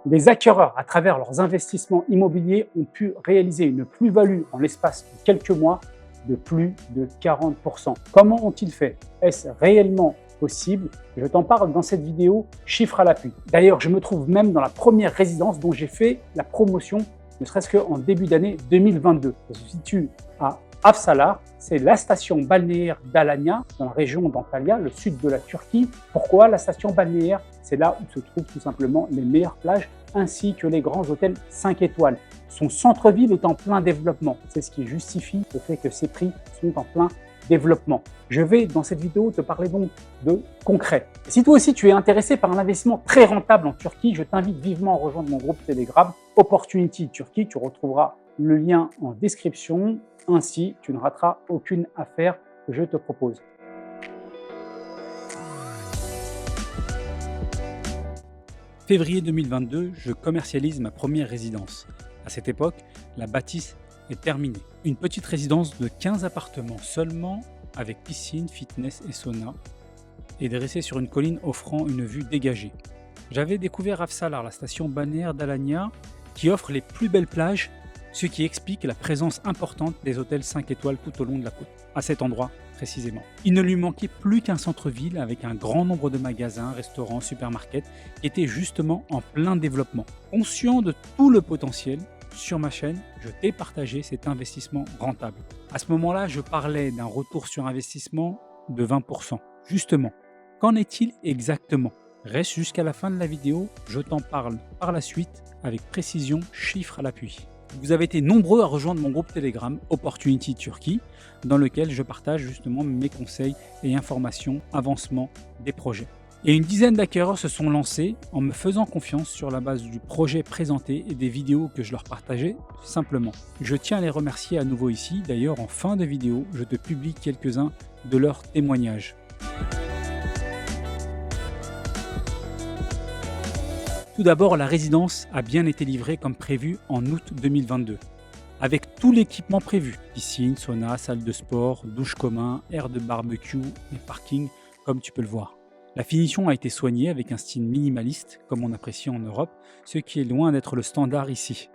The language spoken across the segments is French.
Les acquéreurs, à travers leurs investissements immobiliers, ont pu réaliser une plus-value en l'espace de quelques mois de plus de 40%. Comment ont-ils fait? Est-ce réellement possible? Je t'en parle dans cette vidéo, chiffres à l'appui. D'ailleurs, je me trouve même dans la première résidence dont j'ai fait la promotion, ne serait-ce qu'en début d'année 2022. Elle se situe à Afsalar, c'est la station balnéaire d'Alanya, dans la région d'Antalya, le sud de la Turquie. Pourquoi la station balnéaire? C'est là où se trouvent tout simplement les meilleures plages ainsi que les grands hôtels 5 étoiles. Son centre-ville est en plein développement. C'est ce qui justifie le fait que ses prix sont en plein développement. Je vais dans cette vidéo te parler donc de concret. Et si toi aussi tu es intéressé par un investissement très rentable en Turquie, je t'invite vivement à rejoindre mon groupe Telegram Opportunity Turquie. Tu retrouveras le lien en description. Ainsi, tu ne rateras aucune affaire que je te propose. Février 2022, je commercialise ma première résidence. À cette époque, la bâtisse est terminée. Une petite résidence de 15 appartements seulement, avec piscine, fitness et sauna, et dressée sur une colline offrant une vue dégagée. J'avais découvert Afsalar, la station balnéaire d'Alanya, qui offre les plus belles plages, ce qui explique la présence importante des hôtels 5 étoiles tout au long de la côte, à cet endroit précisément. Il ne lui manquait plus qu'un centre-ville avec un grand nombre de magasins, restaurants, supermarkets qui étaient justement en plein développement. Conscient de tout le potentiel, sur ma chaîne, je t'ai partagé cet investissement rentable. À ce moment-là, je parlais d'un retour sur investissement de 20%. Justement, qu'en est-il exactement? Reste jusqu'à la fin de la vidéo, je t'en parle par la suite avec précision, chiffres à l'appui. Vous avez été nombreux à rejoindre mon groupe Telegram Opportunity Turquie, dans lequel je partage justement mes conseils et informations, avancement des projets. Et une dizaine d'acquéreurs se sont lancés en me faisant confiance sur la base du projet présenté et des vidéos que je leur partageais simplement. Je tiens à les remercier à nouveau ici. D'ailleurs, en fin de vidéo, je te publie quelques-uns de leurs témoignages. Tout d'abord, la résidence a bien été livrée comme prévu en août 2022, avec tout l'équipement prévu, piscine, sauna, salle de sport, douche commun, aire de barbecue et parking, comme tu peux le voir. La finition a été soignée avec un style minimaliste, comme on apprécie en Europe, ce qui est loin d'être le standard ici.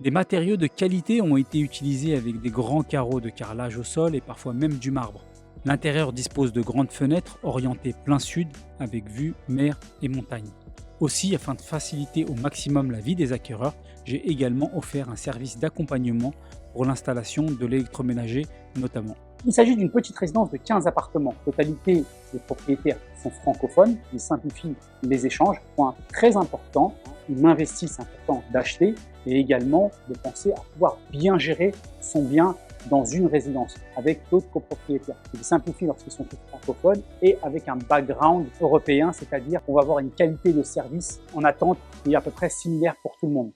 Des matériaux de qualité ont été utilisés avec des grands carreaux de carrelage au sol et parfois même du marbre. L'intérieur dispose de grandes fenêtres orientées plein sud avec vue, mer et montagne. Aussi, afin de faciliter au maximum la vie des acquéreurs, j'ai également offert un service d'accompagnement pour l'installation de l'électroménager notamment. Il s'agit d'une petite résidence de 15 appartements. Totalité des propriétaires sont francophones, ils simplifient les échanges. Point très important, ils m'investissent important d'acheter et également de penser à pouvoir bien gérer son bien dans une résidence avec d'autres copropriétaires. Ils simplifient lorsqu'ils sont tous francophones et avec un background européen, c'est-à-dire qu'on va avoir une qualité de service en attente qui est à peu près similaire pour tout le monde.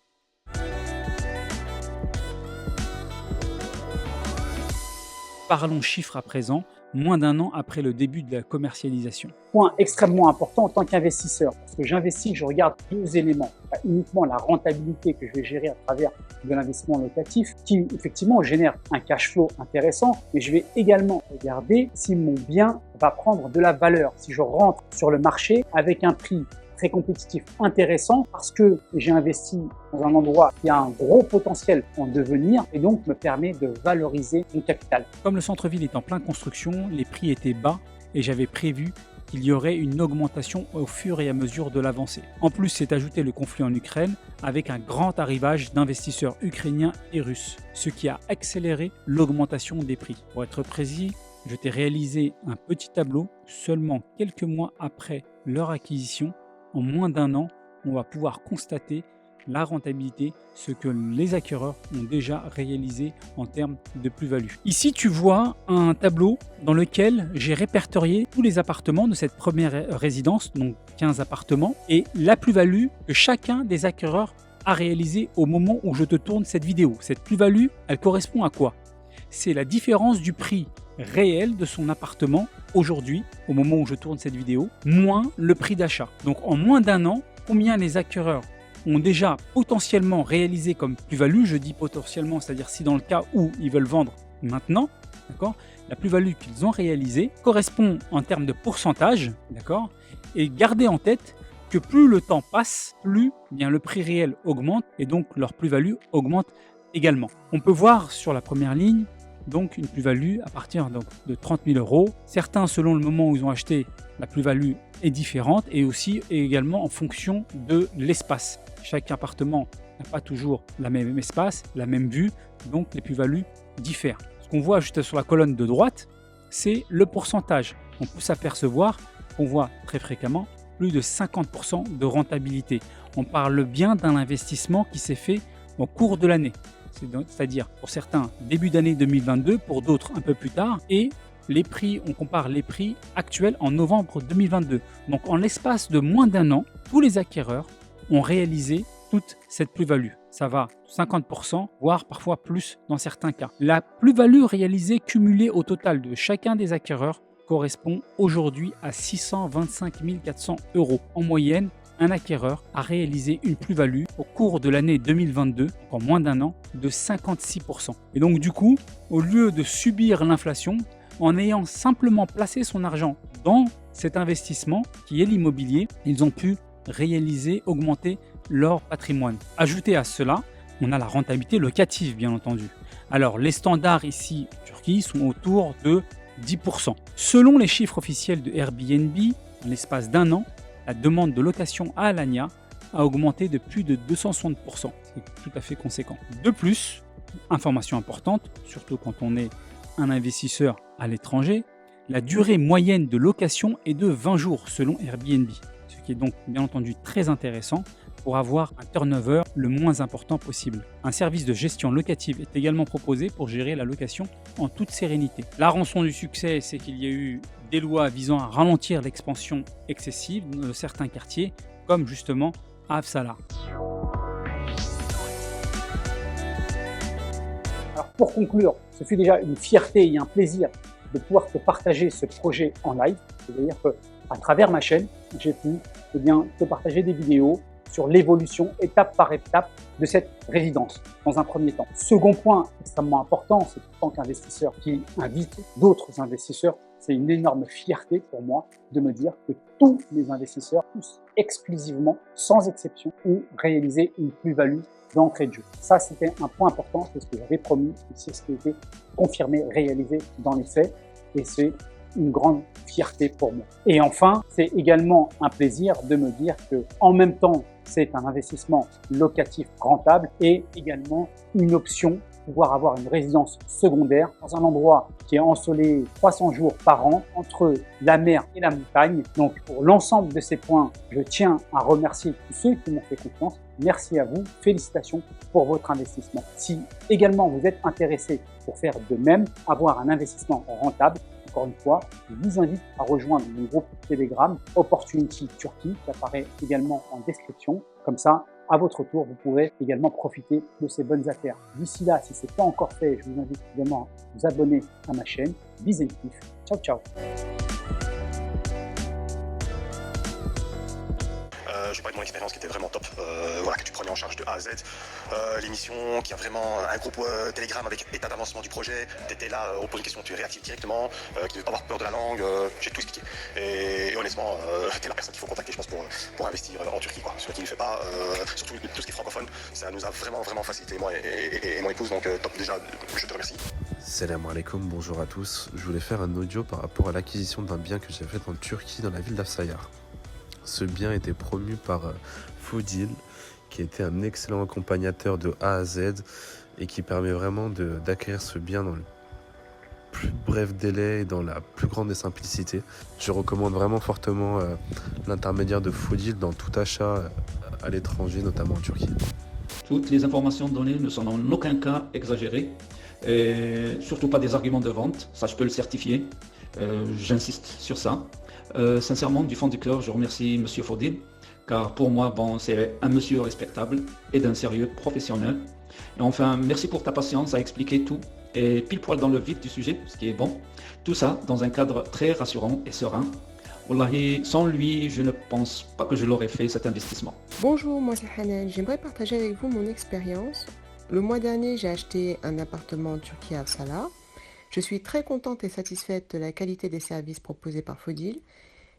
Parlons chiffres à présent, moins d'un an après le début de la commercialisation. Point extrêmement important en tant qu'investisseur, parce que j'investis, je regarde deux éléments. Pas uniquement la rentabilité que je vais gérer à travers de l'investissement locatif, qui effectivement génère un cash flow intéressant, mais je vais également regarder si mon bien va prendre de la valeur, si je rentre sur le marché avec un prix très compétitif, intéressant, parce que j'ai investi dans un endroit qui a un gros potentiel en devenir et donc me permet de valoriser mon capital. Comme le centre-ville est en pleine construction, les prix étaient bas et j'avais prévu qu'il y aurait une augmentation au fur et à mesure de l'avancée. En plus, s'est ajouté le conflit en Ukraine avec un grand arrivage d'investisseurs ukrainiens et russes, ce qui a accéléré l'augmentation des prix. Pour être précis, je t'ai réalisé un petit tableau seulement quelques mois après leur acquisition. En moins d'un an, on va pouvoir constater la rentabilité, ce que les acquéreurs ont déjà réalisé en termes de plus-value. Ici, tu vois un tableau dans lequel j'ai répertorié tous les appartements de cette première résidence, donc 15 appartements, et la plus-value que chacun des acquéreurs a réalisé au moment où je te tourne cette vidéo. Cette plus-value, elle correspond à quoi? C'est la différence du prix réel de son appartement aujourd'hui, au moment où je tourne cette vidéo, moins le prix d'achat. Donc en moins d'un an, combien les acquéreurs ont déjà potentiellement réalisé comme plus-value? Je dis potentiellement, c'est-à-dire si dans le cas où ils veulent vendre maintenant, d'accord, la plus-value qu'ils ont réalisée correspond en termes de pourcentage, d'accord, et gardez en tête que plus le temps passe, plus bien le prix réel augmente et donc leur plus-value augmente également. On peut voir sur la première ligne donc une plus-value à partir donc, de 30 000 euros. Certains, selon le moment où ils ont acheté, la plus-value est différente et aussi également en fonction de l'espace. Chaque appartement n'a pas toujours le même espace, la même vue, donc les plus-values diffèrent. Ce qu'on voit juste sur la colonne de droite, c'est le pourcentage. On peut s'apercevoir qu'on voit très fréquemment plus de 50% de rentabilité. On parle bien d'un investissement qui s'est fait au cours de l'année. C'est-à-dire pour certains début d'année 2022, pour d'autres un peu plus tard. Et les prix, on compare les prix actuels en novembre 2022. Donc en l'espace de moins d'un an, tous les acquéreurs ont réalisé toute cette plus-value. Ça va 50%, voire parfois plus dans certains cas. La plus-value réalisée cumulée au total de chacun des acquéreurs correspond aujourd'hui à 625 400 euros. En moyenne, un acquéreur a réalisé une plus-value au cours de l'année 2022, en moins d'un an, de 56%. Et donc du coup, au lieu de subir l'inflation, en ayant simplement placé son argent dans cet investissement qui est l'immobilier, ils ont pu réaliser, augmenter leur patrimoine. Ajouté à cela, on a la rentabilité locative bien entendu. Alors les standards ici en Turquie sont autour de 10%. Selon les chiffres officiels de Airbnb, en l'espace d'un an, la demande de location à Alanya a augmenté de plus de 260%. C'est tout à fait conséquent. De plus, information importante, surtout quand on est un investisseur à l'étranger, la durée moyenne de location est de 20 jours selon Airbnb. Ce qui est donc bien entendu très intéressant pour avoir un turnover le moins important possible. Un service de gestion locative est également proposé pour gérer la location en toute sérénité. La rançon du succès, c'est qu'il y a eu des lois visant à ralentir l'expansion excessive de certains quartiers, comme justement à Afsala. Alors pour conclure, ce fut déjà une fierté et un plaisir de pouvoir te partager ce projet en live. C'est-à-dire qu'à travers ma chaîne, j'ai pu te partager des vidéos sur l'évolution étape par étape de cette résidence dans un premier temps. Second point extrêmement important, c'est en tant qu'investisseur qui invite d'autres investisseurs, c'est une énorme fierté pour moi de me dire que tous les investisseurs, tous exclusivement, sans exception, ont réalisé une plus-value d'entrée de jeu. Ça, c'était un point important, c'est ce que j'avais promis et c'est ce qui a été confirmé, réalisé dans les faits et c'est une grande fierté pour moi. Et enfin, c'est également un plaisir de me dire que en même temps, c'est un investissement locatif rentable et également une option pouvoir avoir une résidence secondaire dans un endroit qui est ensoleillé 300 jours par an entre la mer et la montagne. Donc pour l'ensemble de ces points, je tiens à remercier tous ceux qui m'ont fait confiance. Merci à vous, félicitations pour votre investissement. Si également vous êtes intéressé pour faire de même, avoir un investissement rentable, encore une fois, je vous invite à rejoindre mon groupe Telegram Opportunity Turquie qui apparaît également en description. Comme ça, à votre tour, vous pourrez également profiter de ces bonnes affaires. D'ici là, si ce n'est pas encore fait, je vous invite également à vous abonner à ma chaîne. Bis et kiff. Ciao, ciao. Je vais parler de mon expérience qui était vraiment top, voilà, que tu prenais en charge de A à Z. L'émission qui a vraiment un groupe Telegram avec état d'avancement du projet. Tu étais là, on pose une question, tu es réactif directement, qui ne veut pas avoir peur de la langue, j'ai tout expliqué. Et honnêtement, tu es la personne qu'il faut contacter, je pense, pour investir en Turquie, quoi. Ce qui ne fait pas, surtout tout ce qui est francophone, ça nous a vraiment facilité, moi et mon épouse, donc top déjà, je te remercie. Salam alaikum, bonjour à tous. Je voulais faire un audio par rapport à l'acquisition d'un bien que j'ai fait en Turquie, dans la ville d'Afsayar. Ce bien était promu par Foodil, qui était un excellent accompagnateur de A à Z et qui permet vraiment d'acquérir ce bien dans le plus bref délai et dans la plus grande des simplicités. Je recommande vraiment fortement l'intermédiaire de Foodil dans tout achat à l'étranger, notamment en Turquie. Toutes les informations données ne sont en aucun cas exagérées, et surtout pas des arguments de vente, ça je peux le certifier, j'insiste sur ça. Sincèrement, du fond du cœur, je remercie M. Foodil, car pour moi, c'est un monsieur respectable et d'un sérieux professionnel. Et enfin, merci pour ta patience à expliquer tout, et pile poil dans le vif du sujet, ce qui est bon. Tout ça dans un cadre très rassurant et serein. Wallahi, sans lui, je ne pense pas que je l'aurais fait cet investissement. Bonjour, moi c'est Hanan. J'aimerais partager avec vous mon expérience. Le mois dernier, j'ai acheté un appartement en Turquie à Afsala. Je suis très contente et satisfaite de la qualité des services proposés par Foodil.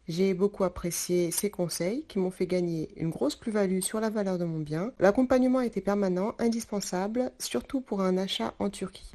J'ai beaucoup apprécié ses conseils qui m'ont fait gagner une grosse plus-value sur la valeur de mon bien. L'accompagnement a été permanent, indispensable, surtout pour un achat en Turquie.